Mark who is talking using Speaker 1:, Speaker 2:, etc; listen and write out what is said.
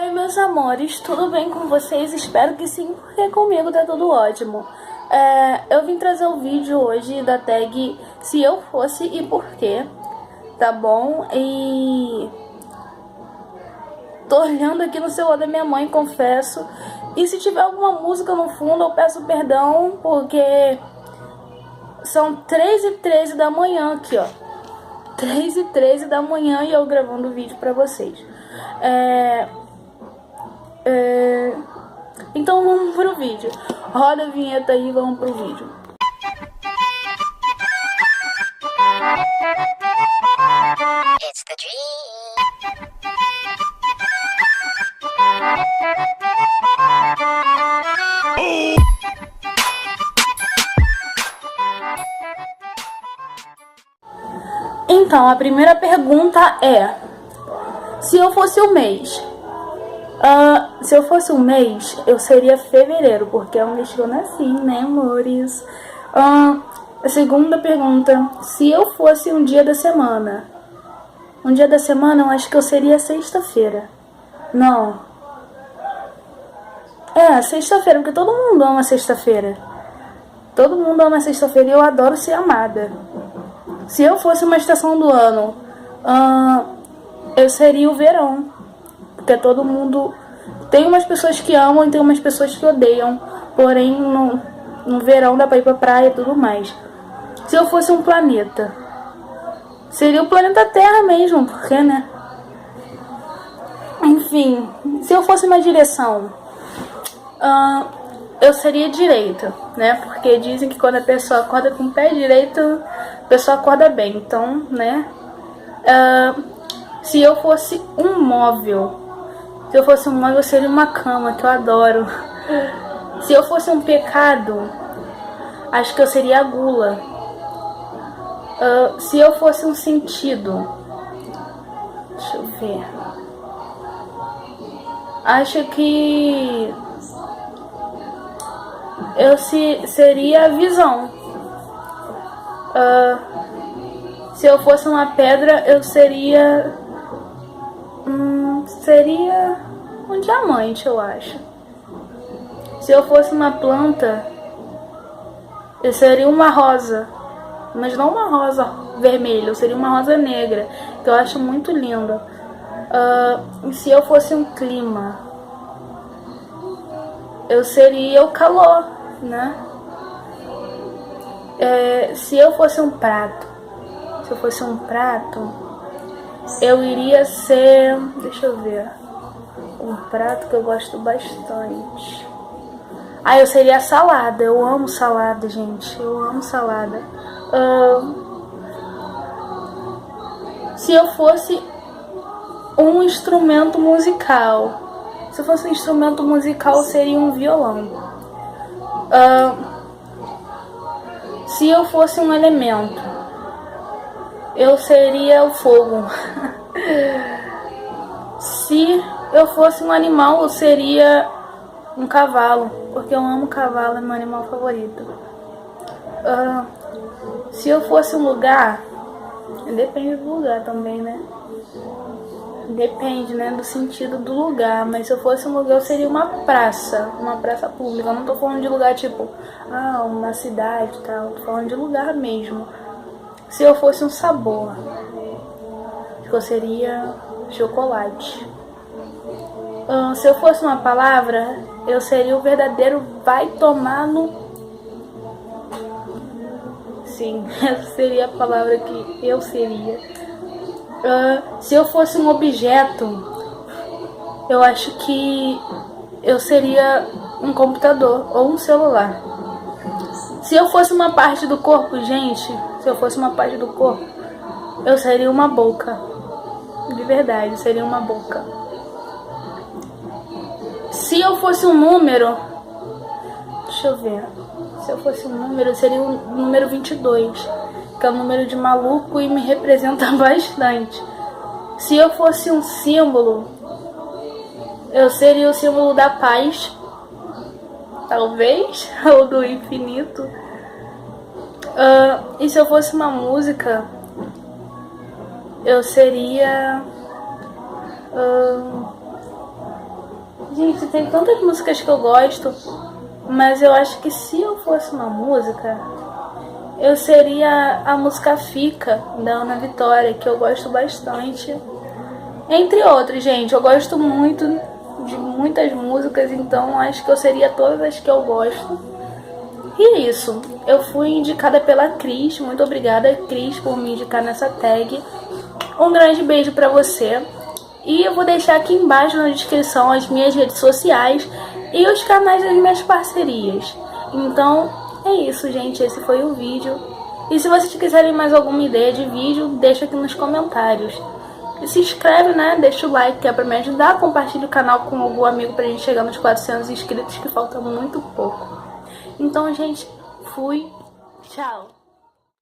Speaker 1: Oi, meus amores, tudo bem com vocês? Espero que sim, porque comigo tá tudo ótimo. Eu vim trazer o vídeo hoje da tag Se Eu Fosse e Por Quê, tá bom? E tô olhando aqui no celular da minha mãe, confesso. E se tiver alguma música no fundo, eu peço perdão, porque são 3h13 da manhã aqui, ó. 3h13 da manhã e eu gravando o vídeo pra vocês. Então vamos pro vídeo. Roda a vinheta aí e vamos pro vídeo.
Speaker 2: It's the dream.
Speaker 1: Então, a primeira pergunta é: se eu fosse o mês? Se eu fosse um mês, eu seria fevereiro, porque é um mês que eu nasci, né, amores? A segunda pergunta: se eu fosse um dia da semana? Um dia da semana, eu acho que eu seria sexta-feira. Não. Sexta-feira, porque todo mundo ama sexta-feira. Todo mundo ama sexta-feira e eu adoro ser amada. Se eu fosse uma estação do ano, eu seria o verão. Porque todo mundo... Tem umas pessoas que amam e tem umas pessoas que odeiam. Porém, no verão dá pra ir pra praia e tudo mais. Se eu fosse um planeta, seria o planeta Terra mesmo, porque, né? Enfim, se eu fosse uma direção, eu seria direita, né? Porque dizem que quando a pessoa acorda com o pé direito, a pessoa acorda bem. Então, né? Se eu fosse um móvel, eu seria uma cama, que eu adoro. Se eu fosse um pecado, acho que eu seria a gula. Se eu fosse um sentido, deixa eu ver. Acho que eu seria a visão. Se eu fosse uma pedra, eu seria um diamante, eu acho. Se eu fosse uma planta, eu seria uma rosa. Mas não uma rosa vermelha, eu seria uma rosa negra, que eu acho muito linda. E se eu fosse um clima, eu seria o calor, né? Se eu fosse um prato, eu iria ser... Deixa eu ver. Um prato que eu gosto bastante. Eu seria a salada. Eu amo salada, gente. Eu amo salada. Se eu fosse um instrumento musical. Se eu fosse um instrumento musical, seria um violão. Se eu fosse um elemento, eu seria o fogo. Se eu fosse um animal, eu seria um cavalo, porque eu amo cavalo, é meu animal favorito. Se eu fosse um lugar, depende do lugar também, né? Depende, né, do sentido do lugar. Mas se eu fosse um lugar, eu seria uma praça pública. Eu não tô falando de lugar tipo, uma cidade e tal. Tô falando de lugar mesmo. Se eu fosse um sabor, acho que eu seria chocolate. Se eu fosse uma palavra, eu seria o verdadeiro vai tomar no... Sim, essa seria a palavra que eu seria. Se eu fosse um objeto, eu acho que eu seria um computador ou um celular. Se eu fosse uma parte do corpo, gente, eu seria uma boca. De verdade, seria uma boca. Se eu fosse um número, deixa eu ver. Se eu fosse um número, eu seria o número 22, que é um número de maluco e me representa bastante. Se eu fosse um símbolo, eu seria o símbolo da paz, talvez, ou do infinito. E se eu fosse uma música, eu seria... Gente, tem tantas músicas que eu gosto, mas eu acho que se eu fosse uma música, eu seria a música Fica, da Ana Vitória, que eu gosto bastante. Entre outros, gente, eu gosto muito de muitas músicas, então acho que eu seria todas as que eu gosto. E é isso, eu fui indicada pela Cris, muito obrigada, Cris, por me indicar nessa tag. Um grande beijo pra você. E eu vou deixar aqui embaixo na descrição as minhas redes sociais e os canais das minhas parcerias. Então, é isso, gente. Esse foi o vídeo. E se vocês quiserem mais alguma ideia de vídeo, deixa aqui nos comentários. E se inscreve, né? Deixa o like que é pra me ajudar. Compartilha o canal com algum amigo pra gente chegar nos 400 inscritos, que falta muito pouco. Então, gente, fui. Tchau.